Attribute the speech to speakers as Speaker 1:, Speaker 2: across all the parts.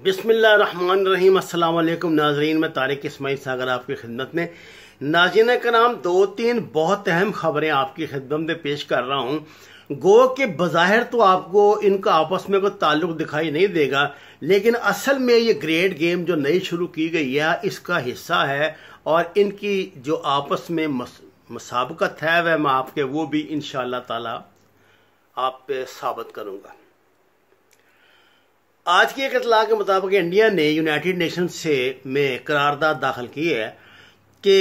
Speaker 1: बिस्मिल्लाहिर्रहमानिर्रहीम। अस्सलाम वालेकुम नाजरीन, मैं तारिक इस्माइल सागर आपकी खिदमत में। नाज़रीन कराम, दो तीन बहुत अहम खबरें आपकी खिदमत में पेश कर रहा हूँ। गो के बज़ाहिर तो आपको इनका आपस में कोई ताल्लुक दिखाई नहीं देगा, लेकिन असल में ये ग्रेट गेम जो नई शुरू की गई है इसका हिस्सा है, और इनकी जो आपस में मुसाबकत है वह मैं आपके वो भी इंशाअल्लाह ताला आप पे साबित करूँगा। आज की एक इतला के मुताबिक इंडिया ने यूनाइटेड नेशन से में करारदाद दाखिल की है कि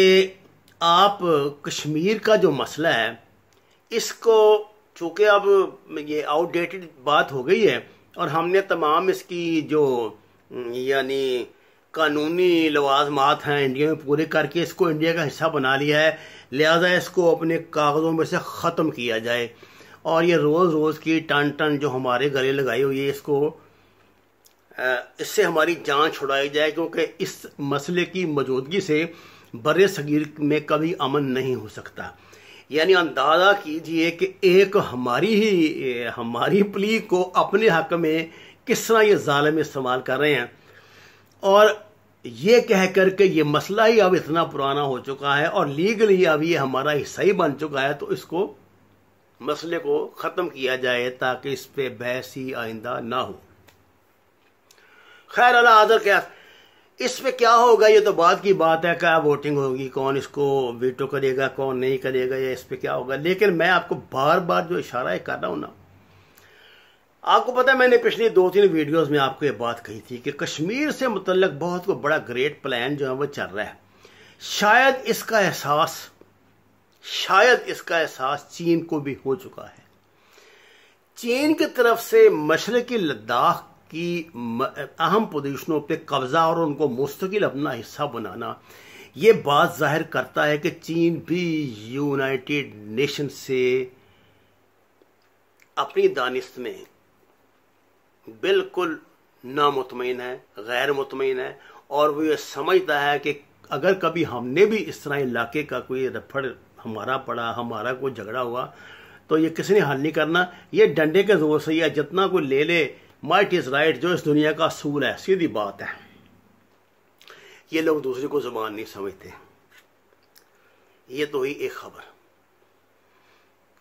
Speaker 1: आप कश्मीर का जो मसला है इसको, चूँकि अब ये आउटडेटेड बात हो गई है और हमने तमाम इसकी जो यानी कानूनी लवाजमात हैं इंडिया में पूरे करके इसको इंडिया का हिस्सा बना लिया है, लिहाजा इसको अपने कागज़ों में से ख़त्म किया जाए। और ये रोज़ रोज़ की टन टन जो हमारे गले लगाई हुई है इससे हमारी जान छुड़ाई जाए, क्योंकि इस मसले की मौजूदगी से बर्रे सगीर में कभी अमन नहीं हो सकता। यानी अंदाज़ा कीजिए कि एक हमारी प्ली को अपने हक में किस तरह ये जालिम इस्तेमाल कर रहे हैं, और ये कह कर के ये मसला ही अब इतना पुराना हो चुका है और लीगली अब ये हमारा हिस्सा ही बन चुका है, तो इसको मसले को ख़त्म किया जाए ताकि इस पे बहस ही आइंदा ना हो। खैर अल्लाह आदर, क्या इसमें क्या होगा ये तो बाद की बात है, क्या वोटिंग होगी, कौन इसको वीटो करेगा कौन नहीं करेगा, या इस पे क्या होगा। लेकिन मैं आपको बार बार जो इशारा कर रहा हूं ना, आपको पता है मैंने पिछली 2-3 वीडियोस में आपको ये बात कही थी कि कश्मीर से मुतल्लक बहुत को बड़ा ग्रेट प्लान जो है वो चल रहा है। शायद इसका एहसास चीन को भी हो चुका है। चीन की तरफ से मशरकी लद्दाख की अहम पोजीशनों पे कब्जा और उनको मुस्तकिल अपना हिस्सा बनाना, ये बात जाहिर करता है कि चीन भी यूनाइटेड नेशन से अपनी दानिश में बिल्कुल नामुतमईन है, गैर मुतमईन है, और वो ये समझता है कि अगर कभी हमने भी इस तरह इलाके का कोई रफड़ हमारा पड़ा, हमारा कोई झगड़ा हुआ, तो ये किसी ने हल नहीं करना। ये डंडे के जोर से या जितना कोई ले ले, माइट इज राइट, जो इस दुनिया का असूल है, सीधी बात है। ये लोग दूसरे को जुबान नहीं समझते। ये तो हुई एक खबर।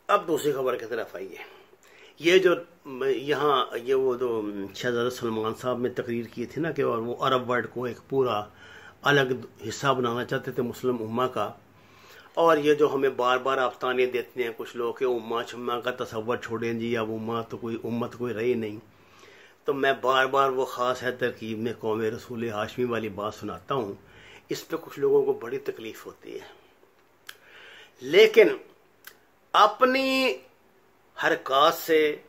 Speaker 1: अब दूसरी खबर की तरफ आइए। ये जो यहाँ ये वो जो शहजादा सलमान साहब ने तकरीर की थी ना कि और वो अरब वर्ल्ड को एक पूरा अलग हिस्सा बनाना चाहते थे मुस्लिम उम्मा का, और ये जो हमें बार बार आफ्ताने देते हैं कुछ लोग कि उम्मा छुम्मा का तसव्वुर छोड़ें जी, अब उम्मत कोई रही नहीं, तो मैं बार बार वो ख़ास है तरकीब में कौम रसूल हाशमी वाली बात सुनाता हूँ। इस पे कुछ लोगों को बड़ी तकलीफ होती है, लेकिन अपनी हरकत से,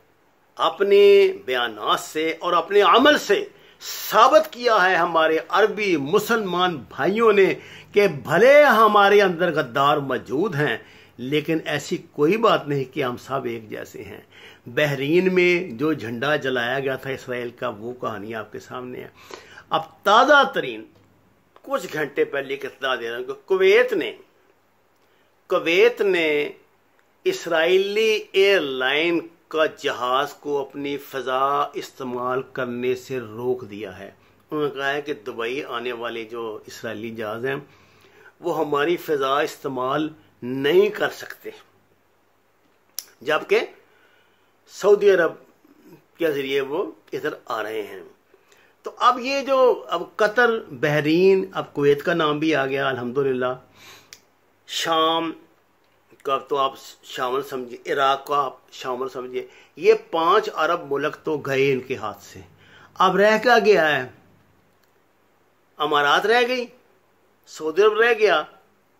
Speaker 1: अपने बयानात से और अपने अमल से साबित किया है हमारे अरबी मुसलमान भाइयों ने कि भले हमारे अंदर गद्दार मौजूद हैं, लेकिन ऐसी कोई बात नहीं कि हम सब एक जैसे हैं। बहरीन में जो झंडा जलाया गया था इसराइल का, वो कहानी आपके सामने है। अब ताज़ा तरीन कुछ घंटे पहले की इत्तला दे रहा हूं कि कुवैत ने इसराइली एयरलाइन का जहाज को अपनी फ़ज़ा इस्तेमाल करने से रोक दिया है। उन्होंने कहा है कि दुबई आने वाले जो इसराइली जहाज हैं वो हमारी फ़ज़ा इस्तेमाल नहीं कर सकते, जबकि सऊदी अरब के ज़रिए वो इधर आ रहे हैं। तो अब ये जो अब कतर, बहरीन, अब कुवैत का नाम भी आ गया अल्हम्दुलिल्लाह, शाम का तो आप शामिल समझिए, इराक का आप शामिल समझिए, ये 5 अरब मुल्क तो गए इनके हाथ से। अब रह क्या गया है? अमारात रह गई, सऊदी अरब रह गया,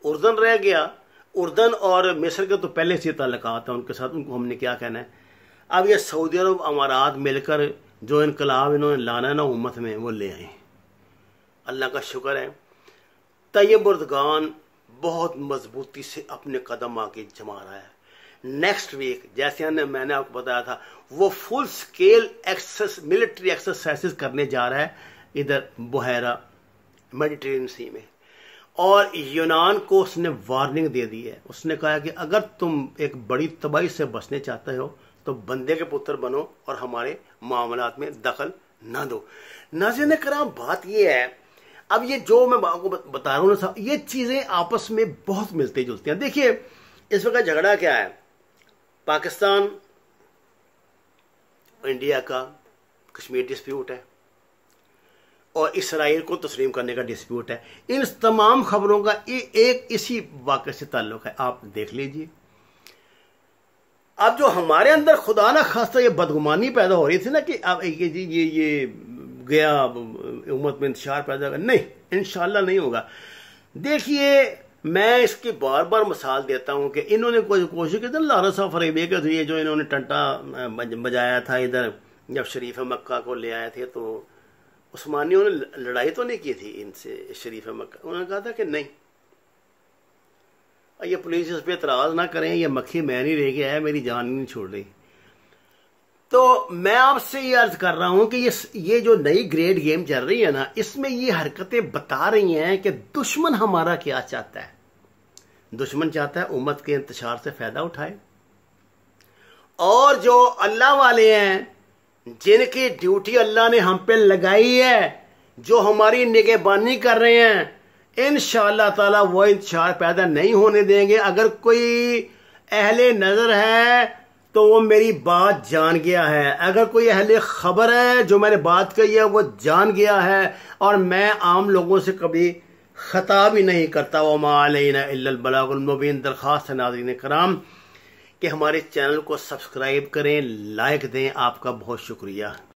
Speaker 1: उर्दन रह गया। उर्दन और मिस्र के तो पहले से ताल्लुकात हैं उनके साथ, उनको हमने क्या कहना है। अब ये सऊदी अरब अमारात मिलकर जो इनकलाब इन्होंने लाना ना उम्मत में, वो ले आए। अल्लाह का शुक्र है तैयब उर्दगान बहुत मजबूती से अपने कदम आगे जमा रहा है। नेक्स्ट वीक जैसे मैंने आपको बताया था, वो फुल स्केल मिलिट्री एक्सरसाइजेस करने जा रहा है इधर बुहैरा मेडिटेरेनियन सी में, और यूनान को उसने वार्निंग दे दी है। उसने कहा कि अगर तुम एक बड़ी तबाही से बचने चाहते हो तो बंदे के पुत्र बनो और हमारे मामलात में दखल ना दो। नाज़रीन किराम, बात ये है, अब ये जो मैं आपको बता रहा हूँ ना साहब, ये चीजें आपस में बहुत मिलती जुलती हैं। देखिए इस वक्त झगड़ा क्या है, पाकिस्तान इंडिया का कश्मीर डिस्प्यूट है और इसराइल को तस्लीम करने का डिस्प्यूट है। इन तमाम खबरों का एक इसी वाक़े से ताल्लुक है, आप देख लीजिए। अब जो हमारे अंदर खुदा ना खास्ता ये बदगुमानी पैदा हो रही थी ना कि अब ये गया उम्मत में इंतशार पैदा कर, नहीं, इंशाल्लाह नहीं होगा। देखिए मैं इसकी बार बार मिसाल देता हूं कि इन्होंने कोई कोशिश की थी लारा साहब फरेबे के ये जो इन्होंने टंटा बजाया था इधर, जब शरीफ मक्का को ले आए थे तो उस्मानियों ने लड़ाई तो नहीं की थी इनसे, शरीफ मक्का। उन्होंने कहा था कि नहीं, ये पुलिस इस पर एतराज ना करें, ये मक्खी मैं नहीं रह गया है, मेरी जान नहीं छोड़ रही। तो मैं आपसे ये अर्ज कर रहा हूं कि ये जो नई ग्रेड गेम चल रही है ना, इसमें ये हरकतें बता रही हैं कि दुश्मन हमारा क्या चाहता है। दुश्मन चाहता है उम्मत के इंतशार से फायदा उठाए, और जो अल्लाह वाले हैं जिनकी ड्यूटी अल्लाह ने हम पे लगाई है, जो हमारी निगहबानी कर रहे हैं, इंशाअल्लाह ताला वो इंतशार पैदा नहीं होने देंगे। अगर कोई अहले नजर है तो वो मेरी बात जान गया है, अगर कोई अहले खबर है जो मैंने बात कही है वो जान गया है, और मैं आम लोगों से कभी खता भी नहीं करता। वमा अलैना इल्लल बलागुल मुबीन। दरखास्त है नाज़रीन कराम कि हमारे चैनल को सब्सक्राइब करें, लाइक दें। आपका बहुत शुक्रिया।